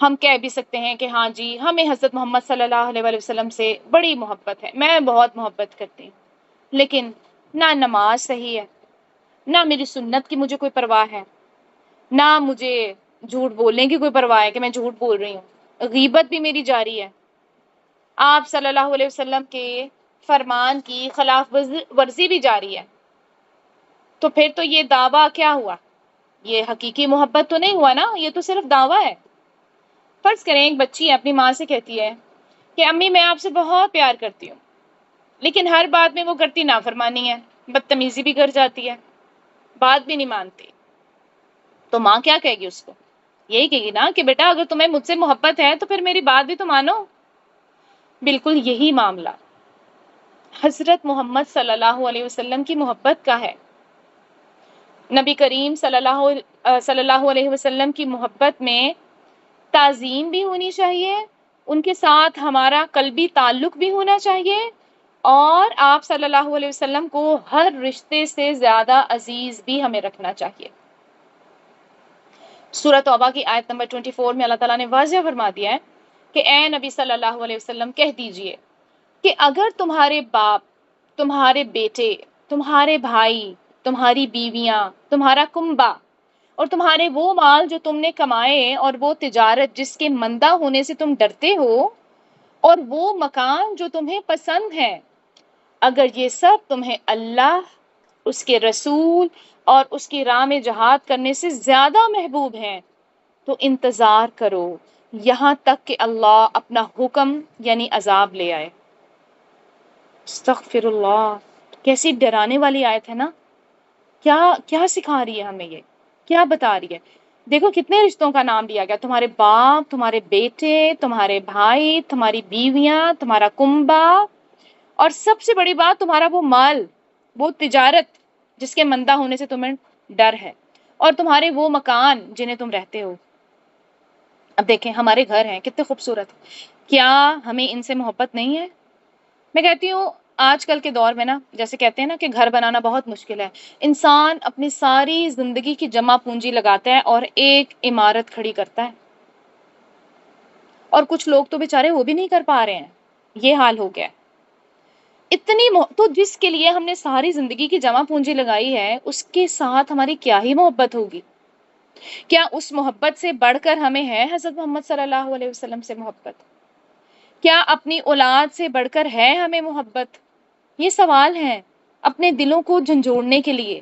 ہم کہہ بھی سکتے ہیں کہ ہاں جی ہمیں حضرت محمد صلی اللہ علیہ وآلہ وسلم سے بڑی محبت ہے، میں بہت محبت کرتی ہوں، لیکن نہ نماز صحیح ہے، نہ میری سنت کی مجھے کوئی پرواہ ہے، نہ مجھے جھوٹ بولنے کی کوئی پرواہ ہے کہ میں جھوٹ بول رہی ہوں، غیبت بھی میری جاری ہے، آپ صلی اللہ علیہ وسلم کے فرمان کی خلاف ورزی بھی جاری ہے، تو پھر تو یہ دعویٰ کیا ہوا؟ یہ حقیقی محبت تو نہیں ہوا نا، یہ تو صرف دعویٰ ہے۔ فرض کریں ایک بچی اپنی ماں سے کہتی ہے کہ امی میں آپ سے بہت پیار کرتی ہوں، لیکن ہر بات میں وہ کرتی نافرمانی ہے، بدتمیزی بھی کر جاتی ہے، بات بھی نہیں مانتی، تو ماں کیا کہے گی اس کو؟ یہی کہے گی نا کہ بیٹا اگر تمہیں مجھ سے محبت ہے تو پھر میری بات بھی تو مانو۔ بالکل یہی معاملہ حضرت محمد صلی اللہ علیہ وسلم کی محبت کا ہے۔ نبی کریم صلی اللہ علیہ وسلم کی محبت میں تعظیم بھی ہونی چاہیے، ان کے ساتھ ہمارا قلبی تعلق بھی ہونا چاہیے، اور آپ صلی اللہ علیہ وسلم کو ہر رشتے سے زیادہ عزیز بھی ہمیں رکھنا چاہیے۔ سورۃ توبہ کی آیت نمبر 24 میں اللہ تعالیٰ نے واضح فرما دیا ہے کہ اے نبی صلی اللہ علیہ وسلم کہہ دیجئے کہ اگر تمہارے باپ، تمہارے بیٹے، تمہارے بھائی، تمہاری بیویاں، تمہارا کنبہ اور تمہارے وہ مال جو تم نے کمائے اور وہ تجارت جس کے مندہ ہونے سے تم ڈرتے ہو اور وہ مکان جو تمہیں پسند ہے، اگر یہ سب تمہیں اللہ، اس کے رسول اور اس کی راہ میں جہاد کرنے سے زیادہ محبوب ہیں تو انتظار کرو یہاں تک کہ اللہ اپنا حکم یعنی عذاب لے آئے۔ استغفر اللہ، کیسی ڈرانے والی آیت ہے نا۔ کیا کیا سکھا رہی ہے ہمیں، یہ کیا بتا رہی ہے؟ دیکھو کتنے رشتوں کا نام لیا گیا، تمہارے باپ، تمہارے بیٹے، تمہارے بھائی، تمہاری بیویاں، تمہارا کنبہ، اور سب سے بڑی بات تمہارا وہ مال، وہ تجارت جس کے مندہ ہونے سے تمہیں ڈر ہے، اور تمہارے وہ مکان جنہیں تم رہتے ہو۔ اب دیکھیں ہمارے گھر ہیں کتنے خوبصورت، کیا ہمیں ان سے محبت نہیں ہے؟ میں کہتی ہوں آج کل کے دور میں نا، جیسے کہتے ہیں نا کہ گھر بنانا بہت مشکل ہے، انسان اپنی ساری زندگی کی جمع پونجی لگاتا ہے اور ایک عمارت کھڑی کرتا ہے، اور کچھ لوگ تو بیچارے وہ بھی نہیں کر پا رہے ہیں، یہ حال ہو گیا ہے۔ تو جس کے لیے ہم نے ساری زندگی کی جمع پونجی لگائی ہے اس کے ساتھ ہماری کیا ہی محبت ہوگی؟ کیا اس محبت سے بڑھ کر ہمیں ہے حضرت محمد صلی اللہ علیہ وسلم سے محبت؟ کیا اپنی اولاد سے بڑھ کر ہے ہمیں محبت؟ یہ سوال ہیں اپنے دلوں کو جھنجھوڑنے کے لیے۔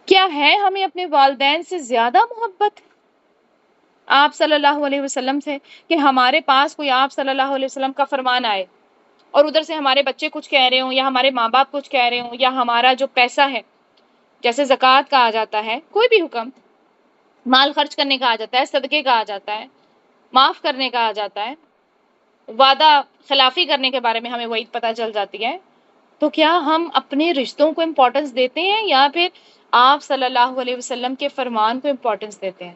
کیا ہے ہمیں اپنے والدین سے زیادہ محبت آپ صلی اللہ علیہ وسلم سے، کہ ہمارے پاس کوئی آپ صلی اللہ علیہ وسلم کا فرمان آئے اور ادھر سے ہمارے بچے کچھ کہہ رہے ہوں یا ہمارے ماں باپ کچھ کہہ رہے ہوں، یا ہمارا جو پیسہ ہے جیسے زکوٰۃ کا آ جاتا ہے، کوئی بھی حکم، مال خرچ کرنے کا آ جاتا ہے، صدقے کا آ جاتا ہے، معاف کرنے کا آ جاتا ہے، وعدہ خلافی کرنے کے بارے میں ہمیں وعید پتہ چل جاتی ہے، تو کیا ہم اپنے رشتوں کو امپورٹنس دیتے ہیں یا پھر آپ صلی اللہ علیہ وسلم کے فرمان کو امپورٹنس دیتے ہیں؟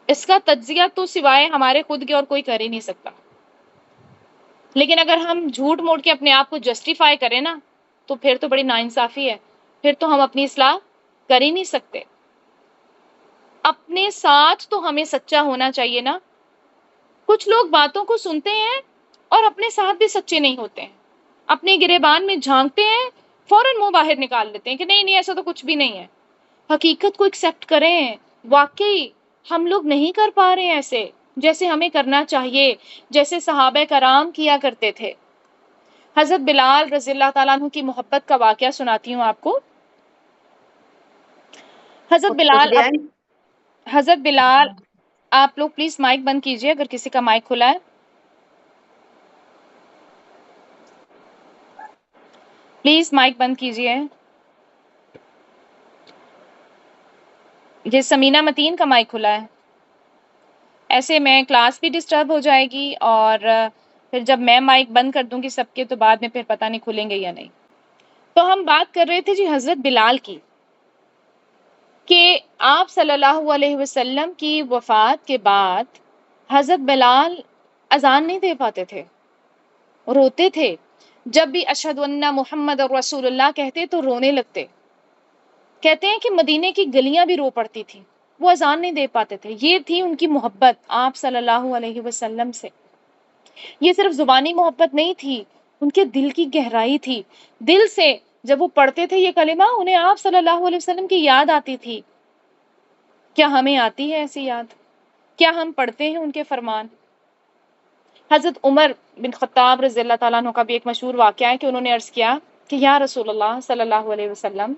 اس کا تجزیہ تو سوائے ہمارے خود کے اور کوئی کر ہی نہیں سکتا۔ لیکن اگر ہم جھوٹ موٹ کے اپنے آپ کو جسٹیفائی کریں نا تو پھر تو بڑی ناانصافی ہے، پھر تو ہم اپنی اصلاح کر ہی نہیں سکتے۔ اپنے ساتھ تو ہمیں سچا ہونا چاہیے نا۔ کچھ لوگ باتوں کو سنتے ہیں اور اپنے ساتھ بھی سچے نہیں ہوتے ہیں، اپنے گریبان میں جھانکتے ہیں، فوراً منہ باہر نکال لیتے ہیں کہ نہیں نہیں ایسا تو کچھ بھی نہیں ہے۔ حقیقت کو ایکسیپٹ کریں، واقعی ہم لوگ نہیں کر پا رہے ہیں ایسے جیسے ہمیں کرنا چاہیے، جیسے صحابہ کرام کیا کرتے تھے۔ حضرت بلال رضی اللہ تعالیٰ عنہ کی محبت کا واقعہ سناتی ہوں آپ کو۔ حضرت بلال حضرت بلال، آپ لوگ پلیز مائک بند کیجئے اگر کسی کا مائک کھلا ہے، پلیز مائک بند کیجئے۔ یہ سمینہ متین کا مائک کھلا ہے، ایسے میں کلاس بھی ڈسٹرب ہو جائے گی، اور پھر جب میں مائک بند کر دوں گی سب کے تو بعد میں پھر پتہ نہیں کھلیں گے یا نہیں۔ تو ہم بات کر رہے تھے جی حضرت بلال کی، کہ آپ صلی اللہ علیہ وسلم کی وفات کے بعد حضرت بلال اذان نہیں دے پاتے تھے، روتے تھے، جب بھی اشہد ان محمد رسول اللہ کہتے تو رونے لگتے، کہتے ہیں کہ مدینے کی گلیاں بھی رو پڑتی تھیں۔ وہ اذان نہیں دے پاتے تھے. یہ تھی ان کی محبت آپ صلی اللہ علیہ وسلم سے. یہ صرف زبانی محبت نہیں تھی، ان کے دل کی گہرائی تھی. دل سے جب وہ پڑھتے تھے یہ کلمہ انہیں آپ صلی اللہ علیہ وسلم کی یاد آتی تھی. کیا ہمیں آتی ہے ایسی یاد؟ کیا ہم پڑھتے ہیں ان کے فرمان؟ حضرت عمر بن خطاب رضی اللہ تعالیٰ عنہ کا بھی ایک مشہور واقعہ ہے کہ انہوں نے عرض کیا کہ یا رسول اللہ صلی اللہ علیہ وسلم،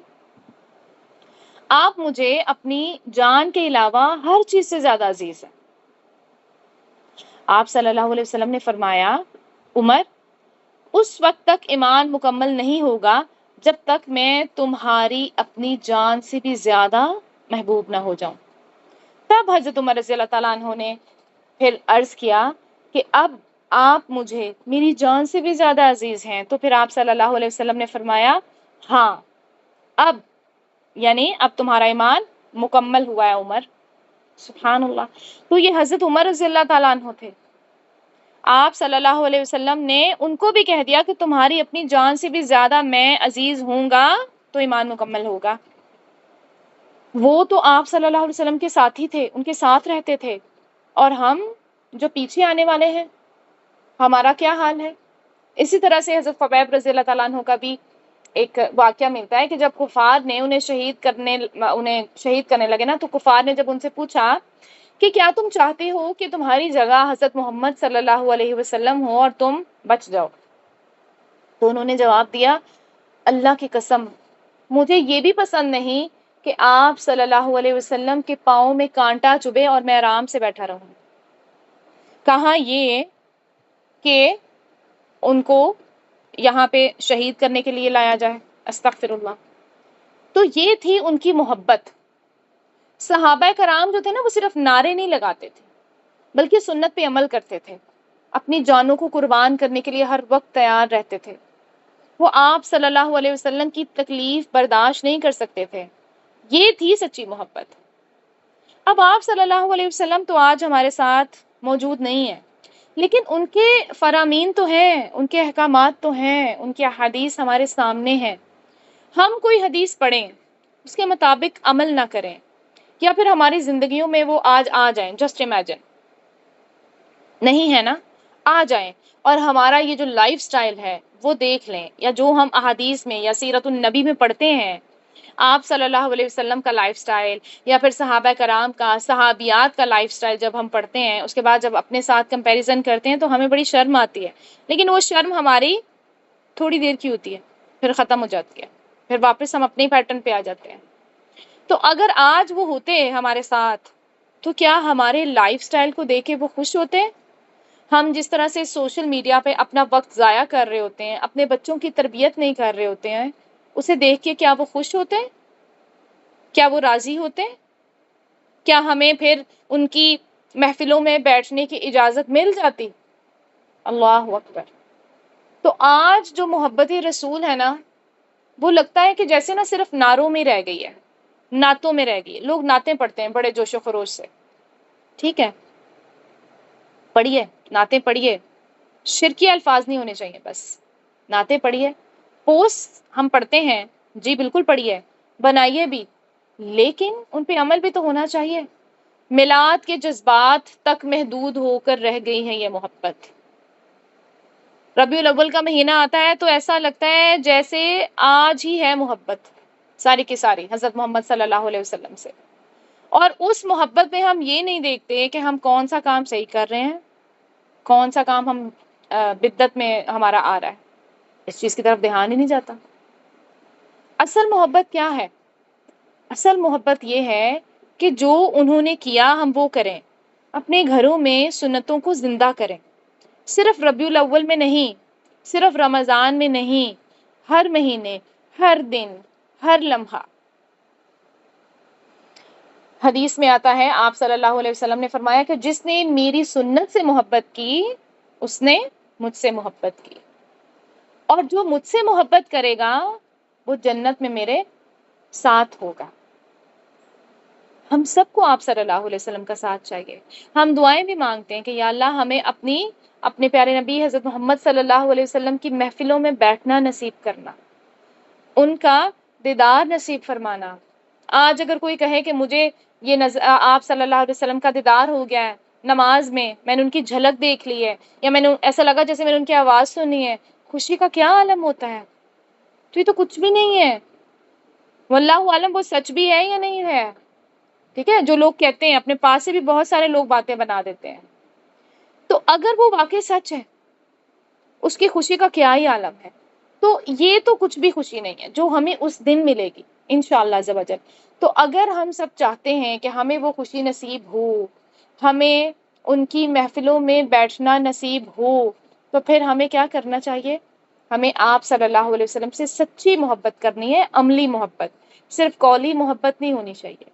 آپ مجھے اپنی جان کے علاوہ ہر چیز سے زیادہ عزیز ہیں. آپ صلی اللہ علیہ وسلم نے فرمایا عمر، اس وقت تک ایمان مکمل نہیں ہوگا جب تک میں تمہاری اپنی جان سے بھی زیادہ محبوب نہ ہو جاؤں. تب حضرت عمر رضی اللہ تعالیٰ عنہ نے پھر عرض کیا کہ اب آپ مجھے میری جان سے بھی زیادہ عزیز ہیں. تو پھر آپ صلی اللہ علیہ وسلم نے فرمایا ہاں اب، یعنی اب تمہارا ایمان مکمل ہوا ہے عمر. سبحان اللہ. تو یہ حضرت عمر رضی اللہ تعالیٰ عنہ تھے. آپ صلی اللہ علیہ وسلم نے ان کو بھی کہہ دیا کہ تمہاری اپنی جان سے بھی زیادہ میں عزیز ہوں گا تو ایمان مکمل ہوگا. وہ تو آپ صلی اللہ علیہ وسلم کے ساتھی تھے، ان کے ساتھ رہتے تھے، اور ہم جو پیچھے آنے والے ہیں ہمارا کیا حال ہے؟ اسی طرح سے حضرت خبیب رضی اللہ تعالیٰ عنہ کا بھی ایک واقعہ ملتا ہے کہ جب کفار نے انہیں شہید کرنے لگے نا، تو کفار نے جب ان سے پوچھا کہ کیا تم چاہتے ہو کہ تمہاری جگہ حضرت محمد صلی اللہ علیہ وسلم ہو اور تم بچ جاؤ؟ تو انہوں نے جواب دیا اللہ کی قسم مجھے یہ بھی پسند نہیں کہ آپ صلی اللہ علیہ وسلم کے پاؤں میں کانٹا چبھے اور میں آرام سے بیٹھا رہوں. کہاں یہ کہ ان کو یہاں پہ شہید کرنے کے لیے لایا جائے، استغفر اللہ. تو یہ تھی ان کی محبت. صحابہ کرام جو تھے نا وہ صرف نعرے نہیں لگاتے تھے بلکہ سنت پہ عمل کرتے تھے، اپنی جانوں کو قربان کرنے کے لیے ہر وقت تیار رہتے تھے. وہ آپ صلی اللہ علیہ وسلم کی تکلیف برداشت نہیں کر سکتے تھے. یہ تھی سچی محبت. اب آپ صلی اللہ علیہ وسلم تو آج ہمارے ساتھ موجود نہیں ہیں، لیکن ان کے فرامین تو ہیں، ان کے احکامات تو ہیں، ان کی احادیث ہمارے سامنے ہیں. ہم کوئی حدیث پڑھیں، اس کے مطابق عمل نہ کریں، یا پھر ہماری زندگیوں میں وہ آج آ جائیں، جسٹ امیجن، نہیں ہے نا، آ جائیں اور ہمارا یہ جو لائف سٹائل ہے وہ دیکھ لیں، یا جو ہم احادیث میں یا سیرت النبی میں پڑھتے ہیں آپ صلی اللہ علیہ وسلم کا لائف سٹائل، یا پھر صحابہ کرام کا، صحابیات کا لائف سٹائل جب ہم پڑھتے ہیں، اس کے بعد جب اپنے ساتھ کمپیریزن کرتے ہیں تو ہمیں بڑی شرم آتی ہے. لیکن وہ شرم ہماری تھوڑی دیر کی ہوتی ہے، پھر ختم ہو جاتی ہے، پھر واپس ہم اپنے پیٹرن پہ آ جاتے ہیں. تو اگر آج وہ ہوتے ہمارے ساتھ تو کیا ہمارے لائف سٹائل کو دیکھ کے وہ خوش ہوتے؟ ہم جس طرح سے سوشل میڈیا پہ اپنا وقت ضائع کر رہے ہوتے ہیں، اپنے بچوں کی تربیت نہیں کر رہے ہوتے ہیں، اسے دیکھ کے کیا وہ خوش ہوتے؟ کیا وہ راضی ہوتے؟ کیا ہمیں پھر ان کی محفلوں میں بیٹھنے کی اجازت مل جاتی؟ اللہ اکبر. تو آج جو محبت رسول ہے نا، وہ لگتا ہے کہ جیسے نا صرف نعروں میں رہ گئی ہے، نعتوں میں رہ گئی ہے. لوگ نعتیں پڑھتے ہیں بڑے جوش و خروش سے، ٹھیک ہے، پڑھیے، نعتیں پڑھیے، شرکی الفاظ نہیں ہونے چاہیے، بس نعتیں پڑھیے. پوسٹ ہم پڑھتے ہیں، جی بالکل پڑھیے، بنائیے بھی، لیکن ان پہ عمل بھی تو ہونا چاہیے. میلاد کے جذبات تک محدود ہو کر رہ گئی ہے یہ محبت. ربیع الاول کا مہینہ آتا ہے تو ایسا لگتا ہے جیسے آج ہی ہے محبت ساری کی ساری حضرت محمد صلی اللہ علیہ وسلم سے. اور اس محبت میں ہم یہ نہیں دیکھتے کہ ہم کون سا کام صحیح کر رہے ہیں، کون سا کام ہم بدعت میں ہمارا آ رہا ہے، اس چیز کی طرف دھیان ہی نہیں جاتا. اصل محبت کیا ہے؟ اصل محبت یہ ہے کہ جو انہوں نے کیا ہم وہ کریں، اپنے گھروں میں سنتوں کو زندہ کریں، صرف ربیع الاول میں نہیں، صرف رمضان میں نہیں، ہر مہینے، ہر دن، ہر لمحہ. حدیث میں آتا ہے آپ صلی اللہ علیہ وسلم نے فرمایا کہ جس نے میری سنت سے محبت کی اس نے مجھ سے محبت کی، اور جو مجھ سے محبت کرے گا وہ جنت میں میرے ساتھ ہوگا. ہم سب کو آپ صلی اللہ علیہ وسلم کا ساتھ چاہیے. ہم دعائیں بھی مانگتے ہیں کہ یا اللہ ہمیں اپنے پیارے نبی حضرت محمد صلی اللہ علیہ وسلم کی محفلوں میں بیٹھنا نصیب کرنا، ان کا دیدار نصیب فرمانا، آج اگر کوئی کہے کہ مجھے یہ آپ صلی اللہ علیہ وسلم کا دیدار ہو گیا ہے نماز میں نے ان کی جھلک دیکھ لی ہے، یا میں نے ایسا لگا جیسے میں نے ان کی آواز سنی ہے، خوشی کا کیا عالم ہوتا ہے؟ تو یہ تو کچھ بھی نہیں ہے، واللہ عالم وہ سچ بھی ہے یا نہیں ہے. ٹھیک ہے، جو لوگ کہتے ہیں اپنے پاس سے بھی بہت سارے لوگ باتیں بنا دیتے ہیں. تو اگر وہ واقعی سچ ہے، اس کی خوشی کا کیا ہی عالم ہے. تو یہ تو کچھ بھی خوشی نہیں ہے جو ہمیں اس دن ملے گی انشاءاللہ عز و جل. تو اگر ہم سب چاہتے ہیں کہ ہمیں وہ خوشی نصیب ہو، ہمیں ان کی محفلوں میں بیٹھنا نصیب ہو، تو پھر ہمیں کیا کرنا چاہیے؟ ہمیں آپ صلی اللہ علیہ وسلم سے سچی محبت کرنی ہے، عملی محبت، صرف قولی محبت نہیں ہونی چاہیے.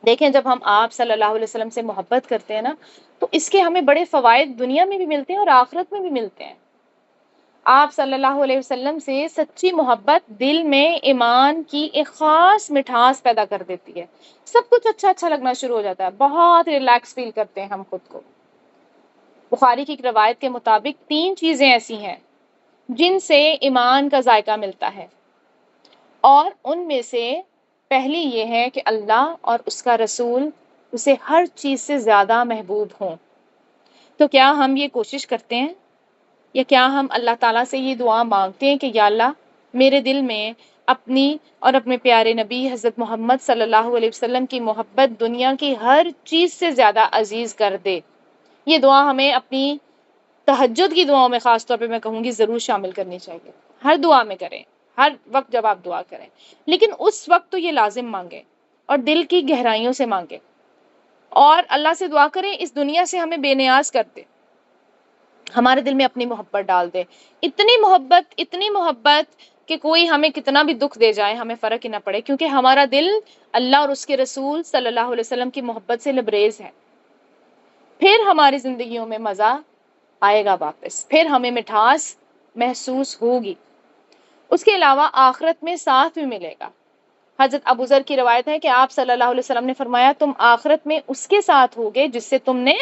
دیکھیں جب ہم آپ صلی اللہ علیہ وسلم سے محبت کرتے ہیں نا، تو اس کے ہمیں بڑے فوائد دنیا میں بھی ملتے ہیں اور آخرت میں بھی ملتے ہیں. آپ صلی اللہ علیہ وسلم سے سچی محبت دل میں ایمان کی ایک خاص مٹھاس پیدا کر دیتی ہے. سب کچھ اچھا اچھا لگنا شروع ہو جاتا ہے، بہت ریلیکس فیل کرتے ہیں ہم خود کو. بخاری کی ایک روایت کے مطابق 3 چیزیں ایسی ہیں جن سے ایمان کا ذائقہ ملتا ہے، اور ان میں سے پہلی یہ ہے کہ اللہ اور اس کا رسول اسے ہر چیز سے زیادہ محبوب ہوں. تو کیا ہم یہ کوشش کرتے ہیں، یا کیا ہم اللہ تعالیٰ سے یہ دعا مانگتے ہیں کہ یا اللہ میرے دل میں اپنی اور اپنے پیارے نبی حضرت محمد صلی اللہ علیہ وسلم کی محبت دنیا کی ہر چیز سے زیادہ عزیز کر دے. یہ دعا ہمیں اپنی تہجد کی دعاؤں میں خاص طور پہ میں کہوں گی ضرور شامل کرنی چاہیے. ہر دعا میں کریں، ہر وقت جب آپ دعا کریں، لیکن اس وقت تو یہ لازم مانگیں اور دل کی گہرائیوں سے مانگیں، اور اللہ سے دعا کریں اس دنیا سے ہمیں بے نیاز کر دے، ہمارے دل میں اپنی محبت ڈال دے. اتنی محبت کہ کوئی ہمیں کتنا بھی دکھ دے جائے ہمیں فرق ہی نہ پڑے، کیونکہ ہمارا دل اللہ اور اس کے رسول صلی اللہ علیہ وسلم کی محبت سے لبریز ہے. پھر ہماری زندگیوں میں مزہ آئے گا واپس، پھر ہمیں مٹھاس محسوس ہوگی. اس کے علاوہ آخرت میں ساتھ بھی ملے گا. حضرت ابو ذر کی روایت ہے کہ آپ صلی اللہ علیہ وسلم نے فرمایا تم آخرت میں اس کے ساتھ ہوگے جس سے تم نے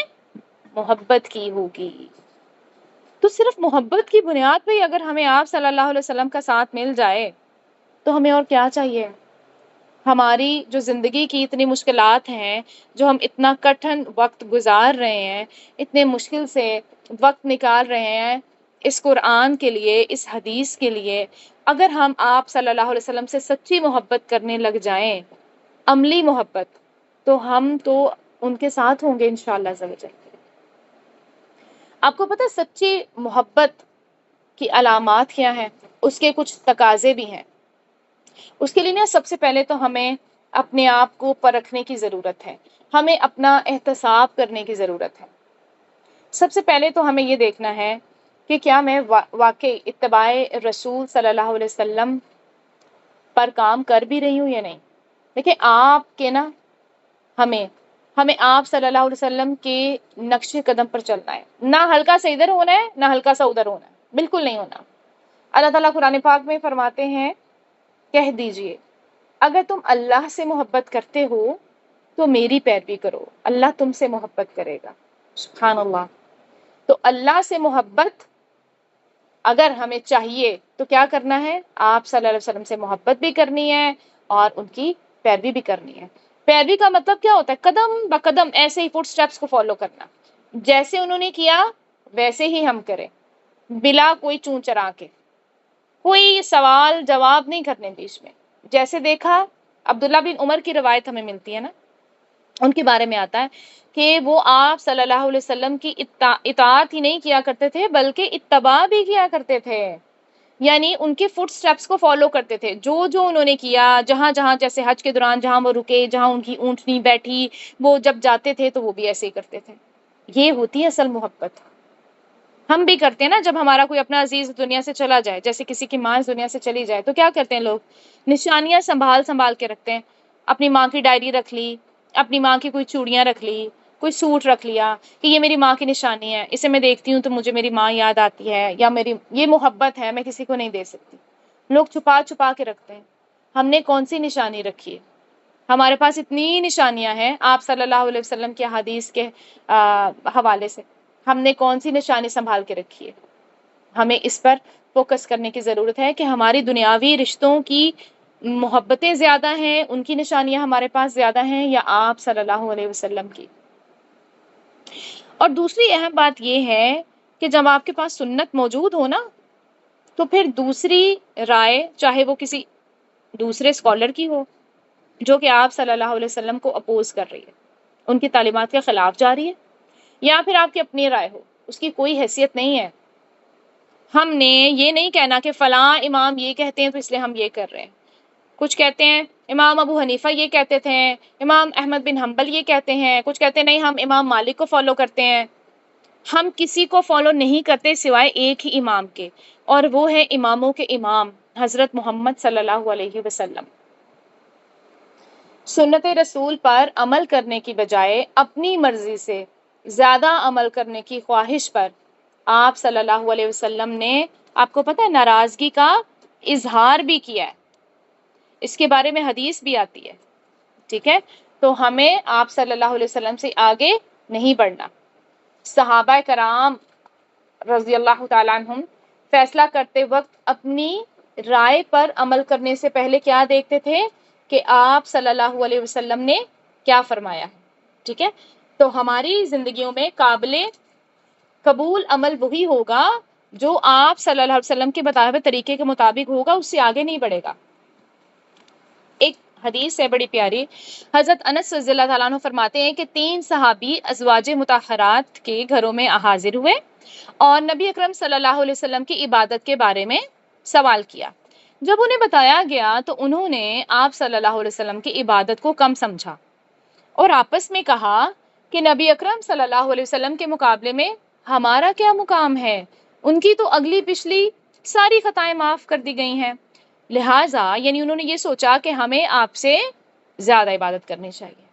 محبت کی ہوگی. تو صرف محبت کی بنیاد پہ اگر ہمیں آپ صلی اللہ علیہ وسلم کا ساتھ مل جائے تو ہمیں اور کیا چاہیے؟ ہماری جو زندگی کی اتنی مشکلات ہیں، جو ہم اتنا کٹھن وقت گزار رہے ہیں، اتنے مشکل سے وقت نکال رہے ہیں اس قرآن کے لیے، اس حدیث کے لیے، اگر ہم آپ صلی اللہ علیہ وسلم سے سچی محبت کرنے لگ جائیں، عملی محبت، تو ہم تو ان کے ساتھ ہوں گے انشاءاللہ عز و جل. آپ کو پتہ سچی محبت کی علامات کیا ہیں؟ اس کے کچھ تقاضے بھی ہیں. اس کے لیے نا سب سے پہلے تو ہمیں اپنے آپ کو پرکھنے کی ضرورت ہے، ہمیں اپنا احتساب کرنے کی ضرورت ہے. سب سے پہلے تو ہمیں یہ دیکھنا ہے کہ کیا میں واقعی اتباع رسول صلی اللہ علیہ وسلم پر کام کر بھی رہی ہوں یا نہیں. دیکھیں آپ کے نا ہمیں آپ صلی اللہ علیہ وسلم کے نقش قدم پر چلنا ہے، نہ ہلکا سا ادھر ہونا ہے نہ ہلکا سا ادھر ہونا ہے، بالکل نہیں ہونا. اللہ تعالیٰ قرآن پاک میں فرماتے ہیں کہہ دیجئے اگر تم اللہ سے محبت کرتے ہو تو میری پیروی کرو، اللہ تم سے محبت کرے گا. سبحان اللہ. تو اللہ سے محبت اگر ہمیں چاہیے تو کیا کرنا ہے؟ آپ صلی اللہ علیہ وسلم سے محبت بھی کرنی ہے اور ان کی پیروی بھی کرنی ہے. پیروی کا مطلب کیا ہوتا ہے؟ قدم بقدم ایسے ہی فٹ سٹیپس کو فالو کرنا، جیسے انہوں نے کیا ویسے ہی ہم کریں، بلا کوئی چون چرا کے، کوئی سوال جواب نہیں کرنے بیچ میں. جیسے دیکھا عبداللہ بن عمر کی روایت ہمیں ملتی ہے نا، ان کے بارے میں آتا ہے کہ وہ آپ صلی اللہ علیہ وسلم کی اطاعت ہی نہیں کیا کرتے تھے بلکہ اتباع بھی کیا کرتے تھے، یعنی ان کے فٹ سٹیپس کو فالو کرتے تھے. جو انہوں نے کیا، جہاں جہاں جیسے حج کے دوران جہاں وہ رکے، جہاں ان کی اونٹنی بیٹھی، وہ جب جاتے تھے تو وہ بھی ایسے ہی کرتے تھے. یہ ہوتی ہے اصل محبت. ہم بھی کرتے ہیں نا، جب ہمارا کوئی اپنا عزیز دنیا سے چلا جائے، جیسے کسی کی ماں دنیا سے چلی جائے تو کیا کرتے ہیں لوگ؟ نشانیاں سنبھال کے رکھتے ہیں. اپنی ماں کی ڈائری رکھ لی، اپنی ماں کی کوئی چوڑیاں رکھ لی، کوئی سوٹ رکھ لیا کہ یہ میری ماں کی نشانی ہے، اسے میں دیکھتی ہوں تو مجھے میری ماں یاد آتی ہے، یا میری یہ محبت ہے میں کسی کو نہیں دے سکتی. لوگ چھپا کے رکھتے ہیں. ہم نے کون سی نشانی رکھی ہے؟ ہمارے پاس اتنی نشانیاں ہیں آپ صلی اللہ علیہ وسلم کے حدیث کے حوالے سے. ہم نے کون سی نشانی سنبھال کے رکھی ہے؟ ہمیں اس پر فوکس کرنے کی ضرورت ہے کہ ہماری دنیاوی رشتوں کی محبتیں زیادہ ہیں، ان کی نشانیاں ہمارے پاس زیادہ ہیں، یا آپ صلی اللہ علیہ وسلم کی؟ اور دوسری اہم بات یہ ہے کہ جب آپ کے پاس سنت موجود ہو نا، تو پھر دوسری رائے چاہے وہ کسی دوسرے اسکالر کی ہو جو کہ آپ صلی اللہ علیہ وسلم کو اپوز کر رہی ہے، ان کی تعلیمات کے خلاف جا رہی ہے، یا پھر آپ کی اپنی رائے ہو، اس کی کوئی حیثیت نہیں ہے۔ ہم نے یہ نہیں کہنا کہ فلاں امام یہ کہتے ہیں تو اس لیے ہم یہ کر رہے ہیں۔ کچھ کہتے ہیں امام ابو حنیفہ یہ کہتے تھے، امام احمد بن حنبل یہ کہتے ہیں، کچھ کہتے ہیں نہیں ہم امام مالک کو فالو کرتے ہیں۔ ہم کسی کو فالو نہیں کرتے سوائے ایک ہی امام کے، اور وہ ہے اماموں کے امام حضرت محمد صلی اللہ علیہ وسلم۔ سنت رسول پر عمل کرنے کی بجائے اپنی مرضی سے زیادہ عمل کرنے کی خواہش پر آپ صلی اللہ علیہ وسلم نے، آپ کو پتہ ہے، ناراضگی کا اظہار بھی کیا ہے۔ اس کے بارے میں حدیث بھی آتی ہے، ٹھیک ہے؟ تو ہمیں آپ صلی اللہ علیہ وسلم سے آگے نہیں بڑھنا۔ صحابہ کرام رضی اللہ تعالیٰ عنہم فیصلہ کرتے وقت اپنی رائے پر عمل کرنے سے پہلے کیا دیکھتے تھے کہ آپ صلی اللہ علیہ وسلم نے کیا فرمایا ہے، ٹھیک ہے؟ تو ہماری زندگیوں میں قابل قبول عمل وہی ہوگا جو آپ صلی اللہ علیہ وسلم کے بتائے ہوئے طریقے کے مطابق ہوگا، اس سے آگے نہیں بڑھے گا۔ ایک حدیث ہے بڑی پیاری، حضرت انس رضی اللہ تعالیٰ عنہ فرماتے ہیں کہ 3 صحابی ازواج مطہرات کے گھروں میں حاضر ہوئے اور نبی اکرم صلی اللہ علیہ وسلم کی عبادت کے بارے میں سوال کیا۔ جب انہیں بتایا گیا تو انہوں نے آپ صلی اللہ علیہ وسلم کی عبادت کو کم سمجھا اور آپس میں کہا کہ نبی اکرم صلی اللہ علیہ وسلم کے مقابلے میں ہمارا کیا مقام ہے، ان کی تو اگلی پچھلی ساری خطائیں معاف کر دی گئی ہیں، لہٰذا یعنی انہوں نے یہ سوچا کہ ہمیں آپ سے زیادہ عبادت کرنی چاہیے۔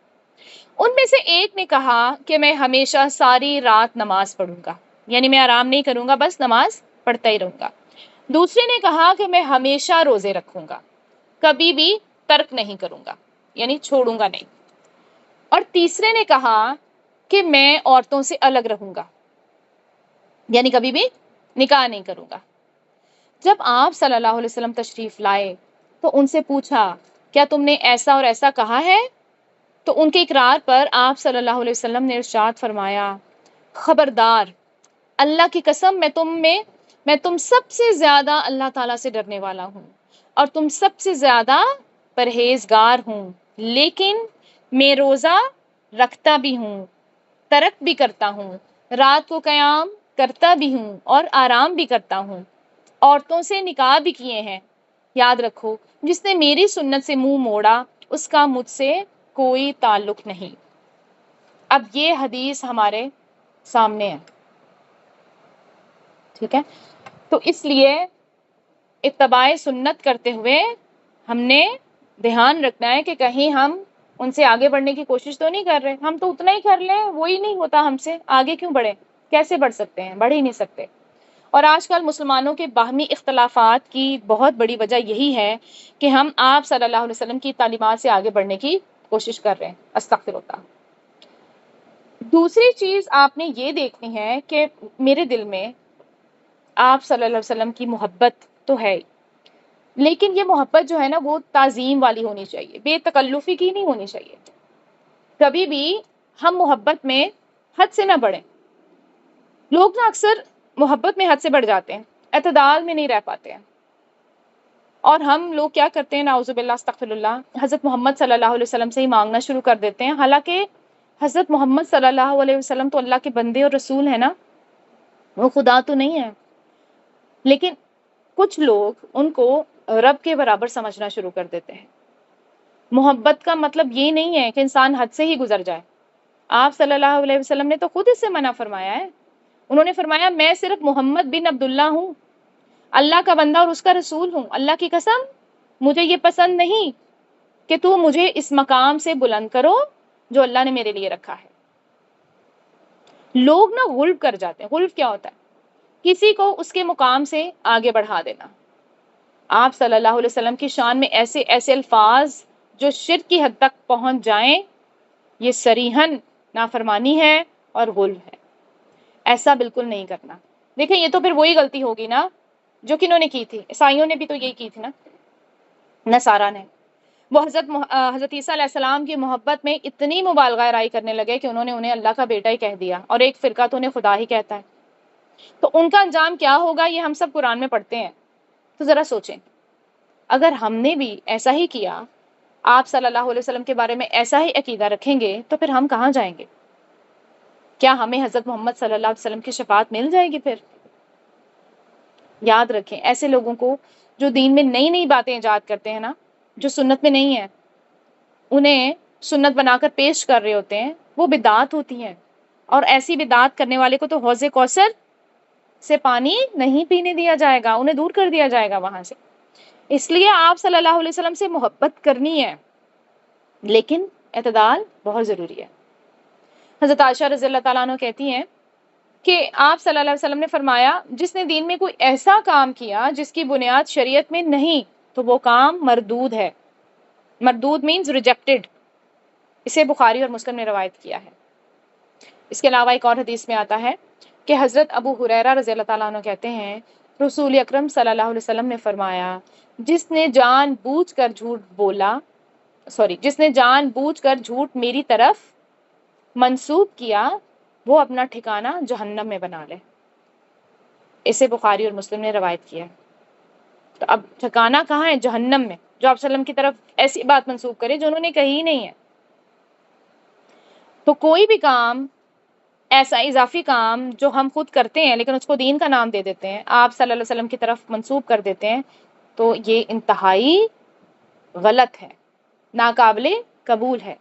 ان میں سے ایک نے کہا کہ میں ہمیشہ ساری رات نماز پڑھوں گا، یعنی میں آرام نہیں کروں گا، بس نماز پڑھتا ہی رہوں گا۔ دوسرے نے کہا کہ میں ہمیشہ روزے رکھوں گا، کبھی بھی ترک نہیں کروں گا، یعنی چھوڑوں گا نہیں۔ اور تیسرے نے کہا کہ میں عورتوں سے الگ رہوں گا، یعنی کبھی بھی نکاح نہیں کروں گا۔ جب آپ صلی اللہ علیہ وسلم تشریف لائے تو ان سے پوچھا کیا تم نے ایسا اور ایسا کہا ہے؟ تو ان کے اقرار پر آپ صلی اللہ علیہ وسلم نے ارشاد فرمایا، خبردار، اللہ کی قسم میں تم سب سے زیادہ اللہ تعالیٰ سے ڈرنے والا ہوں اور تم سب سے زیادہ پرہیزگار ہوں، لیکن میں روزہ رکھتا بھی ہوں، ترک بھی کرتا ہوں، رات کو قیام کرتا بھی ہوں اور آرام بھی کرتا ہوں، عورتوں سے نکاح بھی کیے ہیں۔ یاد رکھو، جس نے میری سنت سے منہ موڑا اس کا مجھ سے کوئی تعلق نہیں۔ اب یہ حدیث ہمارے سامنے ہے، ٹھیک ہے؟ تو اس لیے اتباع سنت کرتے ہوئے ہم نے دھیان رکھنا ہے کہ کہیں ہم ان سے آگے بڑھنے کی کوشش تو نہیں کر رہے، ہم تو اتنا ہی کر لیں، وہی نہیں ہوتا ہم سے، آگے کیوں بڑھیں؟ کیسے بڑھ سکتے ہیں؟ بڑھ ہی نہیں سکتے۔ اور آج کل مسلمانوں کے باہمی اختلافات کی بہت بڑی وجہ یہی ہے کہ ہم آپ صلی اللہ علیہ وسلم کی تعلیمات سے آگے بڑھنے کی کوشش کر رہے ہیں، استغفر اللہ۔ دوسری چیز آپ نے یہ دیکھنی ہے کہ میرے دل میں آپ صلی اللہ علیہ وسلم کی محبت تو ہے، لیکن یہ محبت جو ہے نا وہ تعظیم والی ہونی چاہیے، بے تکلفی کی نہیں ہونی چاہیے۔ کبھی بھی ہم محبت میں حد سے نہ بڑھیں۔ لوگ نا اکثر محبت میں حد سے بڑھ جاتے ہیں، اعتدال میں نہیں رہ پاتے ہیں، اور ہم لوگ کیا کرتے ہیں، نعوذ باللہ استغفر اللہ، حضرت محمد صلی اللہ علیہ وسلم سے ہی مانگنا شروع کر دیتے ہیں، حالانکہ حضرت محمد صلی اللہ علیہ وسلم تو اللہ کے بندے اور رسول ہیں نا، وہ خدا تو نہیں ہے، لیکن کچھ لوگ ان کو رب کے برابر سمجھنا شروع کر دیتے ہیں۔ محبت کا مطلب یہ نہیں ہے کہ انسان حد سے ہی گزر جائے۔ آپ صلی اللہ علیہ وسلم نے تو خود اس سے منع فرمایا ہے، انہوں نے فرمایا میں صرف محمد بن عبداللہ ہوں، اللہ کا بندہ اور اس کا رسول ہوں، اللہ کی قسم مجھے یہ پسند نہیں کہ تو مجھے اس مقام سے بلند کرو جو اللہ نے میرے لیے رکھا ہے۔ لوگ نا غلب کر جاتے ہیں۔ غلب کیا ہوتا ہے؟ کسی کو اس کے مقام سے آگے بڑھا دینا۔ آپ صلی اللہ علیہ وسلم کی شان میں ایسے ایسے الفاظ جو شرک کی حد تک پہنچ جائیں، یہ صریحاً نافرمانی ہے اور غلب ہے، ایسا بالکل نہیں کرنا۔ دیکھیں یہ تو پھر وہی غلطی ہوگی نا جو کنہوں نے کی تھی، عیسائیوں نے بھی تو یہی کی تھی نا، نصارہ نے، وہ حضرت عیسیٰ علیہ السلام کی محبت میں اتنی مبالغہ رائی کرنے لگے کہ انہوں نے انہیں اللہ کا بیٹا ہی کہہ دیا، اور ایک فرقہ تو انہیں خدا ہی کہتا ہے. تو ان کا انجام کیا ہوگا یہ ہم سب قرآن میں پڑھتے ہیں. تو ذرا سوچیں، اگر ہم نے بھی ایسا ہی کیا، آپ صلی اللہ علیہ وسلم کے بارے میں ایسا ہی عقیدہ رکھیں گے، تو پھر ہم کہاں جائیں گے؟ کیا ہمیں حضرت محمد صلی اللہ علیہ وسلم کی شفاعت مل جائے گی؟ پھر یاد رکھیں، ایسے لوگوں کو جو دین میں نئی نئی باتیں ایجاد کرتے ہیں نا، جو سنت میں نہیں ہے، انہیں سنت بنا کر پیش کر رہے ہوتے ہیں، وہ بدعات ہوتی ہیں. اور ایسی بدعات کرنے والے کو تو حوض کوثر سے پانی نہیں پینے دیا جائے گا، انہیں دور کر دیا جائے گا وہاں سے. اس لیے آپ صلی اللہ علیہ وسلم سے محبت کرنی ہے، لیکن اعتدال بہت ضروری ہے. حضرت عائشہ رضی اللہ تعالیٰ عنہ کہتی ہیں کہ آپ صلی اللہ علیہ وسلم نے فرمایا، جس نے دین میں کوئی ایسا کام کیا جس کی بنیاد شریعت میں نہیں تو وہ کام مردود ہے. مردود مینز ریجیکٹڈ. اسے بخاری اور مسلم نے روایت کیا ہے. اس کے علاوہ ایک اور حدیث میں آتا ہے کہ حضرت ابو ہریرہ رضی اللہ تعالیٰ عنہ کہتے ہیں، رسول اکرم صلی اللہ علیہ وسلم نے فرمایا، جس نے جان بوجھ کر جھوٹ میری طرف منسوب کیا، وہ اپنا ٹھکانہ جہنم میں بنا لے. اسے بخاری اور مسلم نے روایت کیا ہے. تو اب ٹھکانہ کہاں ہے؟ جہنم میں، جو آپ صلی اللہ علیہ وسلم کی طرف ایسی بات منسوب کرے جو انہوں نے کہی نہیں ہے. تو کوئی بھی کام، ایسا اضافی کام جو ہم خود کرتے ہیں لیکن اس کو دین کا نام دے دیتے ہیں، آپ صلی اللہ علیہ وسلم کی طرف منسوب کر دیتے ہیں، تو یہ انتہائی غلط ہے، ناقابل قبول ہے.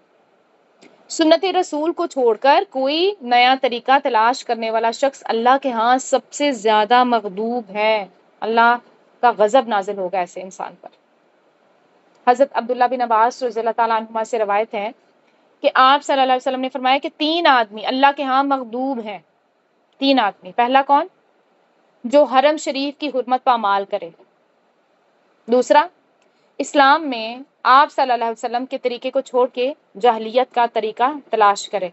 سنت رسول کو چھوڑ کر کوئی نیا طریقہ تلاش کرنے والا شخص اللہ کے ہاں سب سے زیادہ مغضوب ہے. اللہ کا غضب نازل ہوگا ایسے انسان پر. حضرت عبداللہ بن عباس رضی اللہ تعالیٰ عنہما سے روایت ہے کہ آپ صلی اللہ علیہ وسلم نے فرمایا کہ 3 آدمی اللہ کے ہاں مغضوب ہیں. 3 آدمی. پہلا کون؟ جو حرم شریف کی حرمت پامال کرے. دوسرا، اسلام میں آپ صلی اللہ علیہ وسلم کے طریقے کو چھوڑ کے جاہلیت کا طریقہ تلاش کرے.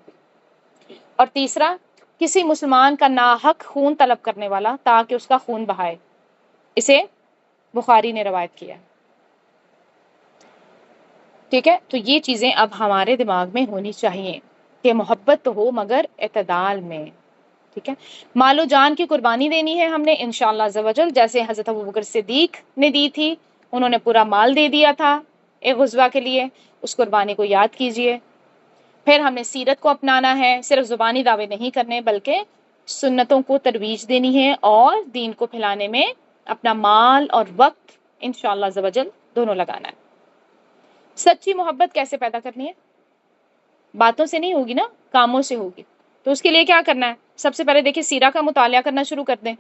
اور تیسرا، کسی مسلمان کا ناحق خون طلب کرنے والا تاکہ اس کا خون بہائے. اسے بخاری نے روایت کیا. ٹھیک ہے، تو یہ چیزیں اب ہمارے دماغ میں ہونی چاہیے کہ محبت تو ہو مگر اعتدال میں. ٹھیک ہے، مال و جان کی قربانی دینی ہے ہم نے انشاءاللہ عز و جل، جیسے حضرت ابوبکر صدیق نے دی تھی. انہوں نے پورا مال دے دیا تھا ایک غزوہ کے لیے. اس قربانی کو یاد کیجئے. پھر ہم نے سیرت کو اپنانا ہے، صرف زبانی دعوے نہیں کرنے بلکہ سنتوں کو ترویج دینی ہے اور دین کو پھیلانے میں اپنا مال اور وقت انشاءاللہ عز و جل دونوں لگانا ہے. سچی محبت کیسے پیدا کرنی ہے؟ باتوں سے نہیں ہوگی نا، کاموں سے ہوگی. تو اس کے لیے کیا کرنا ہے؟ سب سے پہلے دیکھیں سیرہ کا مطالعہ کرنا شروع کر دیں.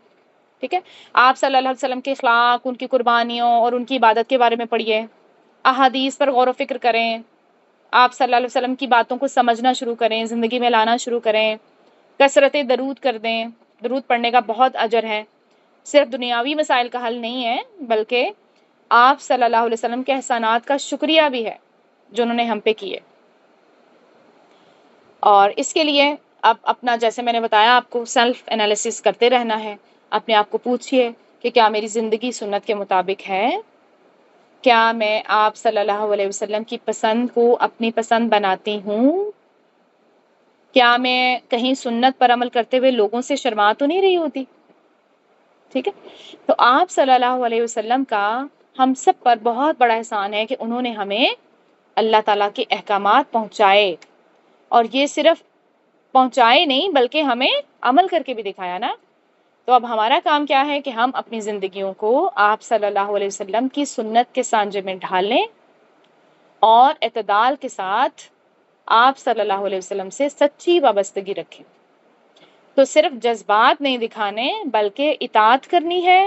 ٹھیک ہے، آپ صلی اللہ علیہ وسلم کے اخلاق، ان کی قربانیوں اور ان کی عبادت کے بارے میں پڑھیے. احادیث پر غور و فکر کریں. آپ صلی اللہ علیہ وسلم کی باتوں کو سمجھنا شروع کریں، زندگی میں لانا شروع کریں. کثرت درود کر دیں. درود پڑھنے کا بہت اجر ہے. صرف دنیاوی مسائل کا حل نہیں ہے بلکہ آپ صلی اللہ علیہ وسلم کے احسانات کا شکریہ بھی ہے جو انہوں نے ہم پہ کیے. اور اس کے لیے اب اپنا، جیسے میں نے بتایا آپ کو، سیلف انالیسس کرتے رہنا ہے. اپنے آپ کو پوچھئے کہ کیا میری زندگی سنت کے مطابق ہے؟ کیا میں آپ صلی اللہ علیہ وسلم کی پسند کو اپنی پسند بناتی ہوں؟ کیا میں کہیں سنت پر عمل کرتے ہوئے لوگوں سے شرما تو نہیں رہی ہوتی؟ ٹھیک ہے، تو آپ صلی اللہ علیہ وسلم کا ہم سب پر بہت بڑا احسان ہے کہ انہوں نے ہمیں اللہ تعالیٰ کے احکامات پہنچائے، اور یہ صرف پہنچائے نہیں بلکہ ہمیں عمل کر کے بھی دکھایا نا. تو اب ہمارا کام کیا ہے کہ ہم اپنی زندگیوں کو آپ صلی اللہ علیہ وسلم کی سنت کے سانجے میں ڈھالیں اور اعتدال کے ساتھ آپ صلی اللہ علیہ وسلم سے سچی وابستگی رکھیں. تو صرف جذبات نہیں دکھانے بلکہ اطاعت کرنی ہے،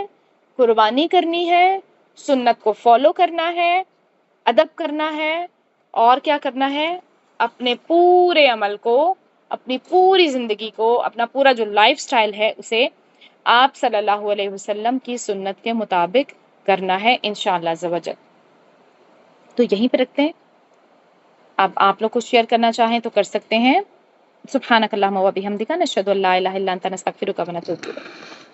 قربانی کرنی ہے، سنت کو فالو کرنا ہے، ادب کرنا ہے، اور کیا کرنا ہے؟ اپنے پورے عمل کو، اپنی پوری زندگی کو، اپنا پورا جو لائف سٹائل ہے اسے آپ صلی اللہ علیہ وسلم کی سنت کے مطابق کرنا ہے انشاءاللہ عز و جل. تو یہیں پہ رکھتے ہیں. اب آپ لوگ کچھ شیئر کرنا چاہیں تو کر سکتے ہیں. سبحانک اللہم و بحمدک، نشہد ان لا الہ الا انت، نستغفرک و نتوب الیک.